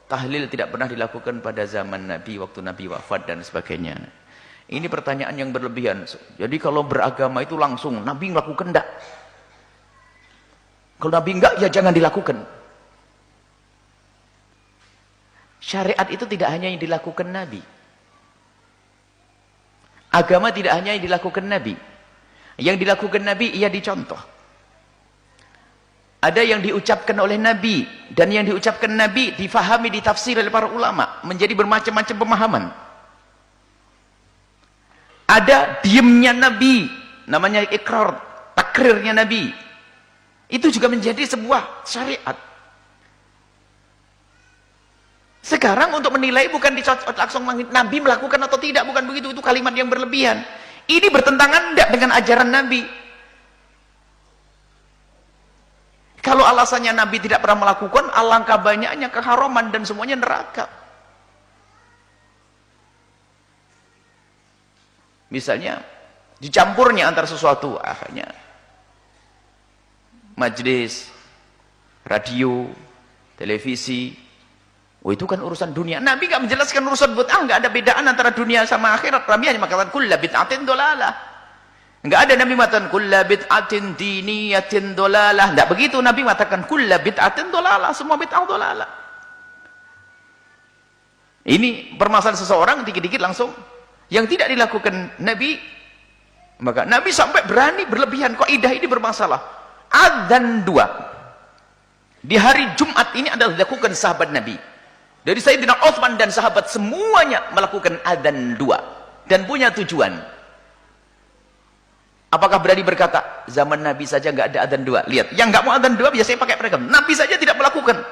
tahlil tidak pernah dilakukan pada zaman Nabi, waktu Nabi wafat dan sebagainya. Ini pertanyaan yang berlebihan. Jadi kalau beragama itu langsung Nabi melakukan enggak? Kalau Nabi enggak, ya jangan dilakukan. Syariat itu tidak hanya yang dilakukan Nabi. Agama tidak hanya yang dilakukan Nabi. Yang dilakukan Nabi, ia dicontoh. Ada yang diucapkan oleh Nabi, dan yang diucapkan Nabi difahami, ditafsir oleh para ulama, menjadi bermacam-macam pemahaman. Ada diamnya Nabi, namanya ikrar, takrirnya Nabi. Itu juga menjadi sebuah syariat. Sekarang untuk menilai bukan langsung Nabi melakukan atau tidak, bukan begitu, itu kalimat yang berlebihan. Ini bertentangan tidak dengan ajaran Nabi. Kalau alasannya Nabi tidak pernah melakukan, alangkah banyaknya keharaman dan semuanya neraka. Misalnya dicampurnya antara sesuatu, akhirnya majlis, radio, televisi, oh itu kan urusan dunia. Nabi nggak menjelaskan urusan bid'ah, nggak ada bedaan antara dunia sama akhirat. Nabi hanya mengatakan kullu bid'atin dolalah. Nggak ada Nabi mengatakan kullu bid'atin diniyatin dolalah. Nggak begitu Nabi mengatakan kullu bid'atin dolalah, semua bid'ah dolalah. Ini permasalahan seseorang dikit-dikit langsung yang tidak dilakukan Nabi, maka Nabi sampai berani berlebihan. Kaidah ini bermasalah. Adzan 2 di hari Jumat ini adalah dilakukan sahabat Nabi. Dari Sayyidina Utsman dan sahabat semuanya melakukan adzan 2 dan punya tujuan. Apakah berani berkata zaman Nabi saja nggak ada adzan 2? Lihat, yang nggak mau adzan 2 biasanya pakai perekam. Nabi saja tidak melakukan.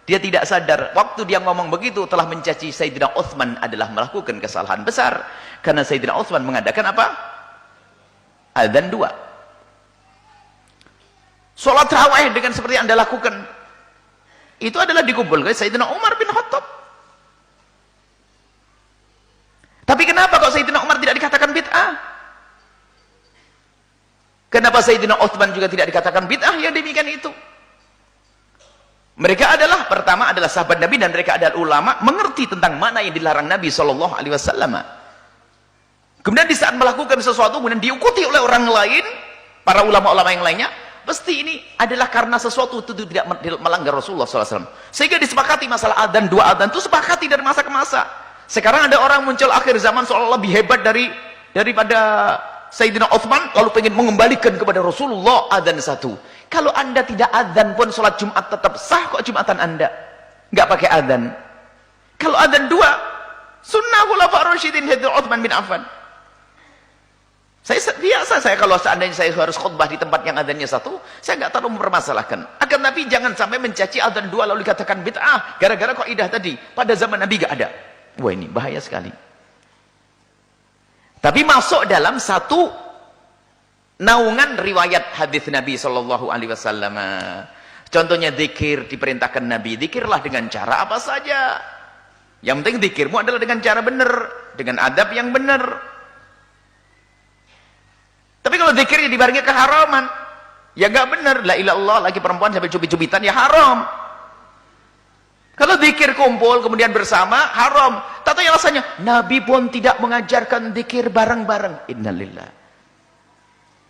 Dia tidak sadar waktu dia ngomong begitu telah mencaci Sayyidina Utsman adalah melakukan kesalahan besar, karena Sayyidina Utsman mengadakan apa? Adzan 2. Sholat tarawih dengan seperti yang Anda lakukan itu adalah dikumpulkan Sayyidina Umar bin Khattab. Tapi kenapa kok Sayyidina Umar tidak dikatakan bid'ah? Kenapa Sayyidina Utsman juga tidak dikatakan bid'ah yang demikian itu? Mereka adalah, pertama adalah sahabat Nabi dan mereka adalah ulama, mengerti tentang mana yang dilarang Nabi SAW. Kemudian di saat melakukan sesuatu kemudian diikuti oleh orang lain, para ulama-ulama yang lainnya, pasti ini adalah karena sesuatu itu tidak melanggar Rasulullah SAW. Sehingga disepakati masalah adzan 2 adzan itu sepakati dari masa ke masa. Sekarang ada orang muncul akhir zaman seolah lebih hebat daripada Sayyidina Utsman, lalu pengen mengembalikan kepada Rasulullah adzan 1. Kalau Anda tidak adzan pun sholat Jumat tetap sah kok Jumatan Anda. Nggak pakai adzan. Kalau adzan 2, sunnah khulafaur rasyidin Sayyidina Utsman bin Affan. Saya biasa, kalau seandainya saya harus khutbah di tempat yang adzannya 1, saya nggak terlalu mempermasalahkan. Akan tapi jangan sampai mencaci adzan 2 lalu dikatakan bid'ah gara-gara kaidah tadi. Pada zaman Nabi nggak ada. Wah, ini bahaya sekali. Tapi masuk dalam satu naungan riwayat hadis Nabi SAW. Contohnya zikir diperintahkan Nabi, zikirlah dengan cara apa saja. Yang penting zikirmu adalah dengan cara benar, dengan adab yang benar. Tapi kalau zikirnya dibarengi keharaman, ya nggak benar. La ilaha illallah lagi perempuan sampai cubit-cubitan, ya haram. Kalau zikir kumpul kemudian bersama, haram. Tahu yang alasannya? Nabi pun tidak mengajarkan zikir bareng-bareng. Innalillah.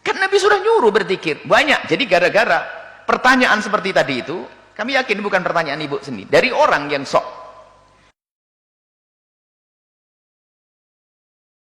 Kan Nabi sudah nyuruh berzikir banyak. Jadi gara-gara pertanyaan seperti tadi itu, kami yakin bukan pertanyaan ibu sendiri, dari orang yang sok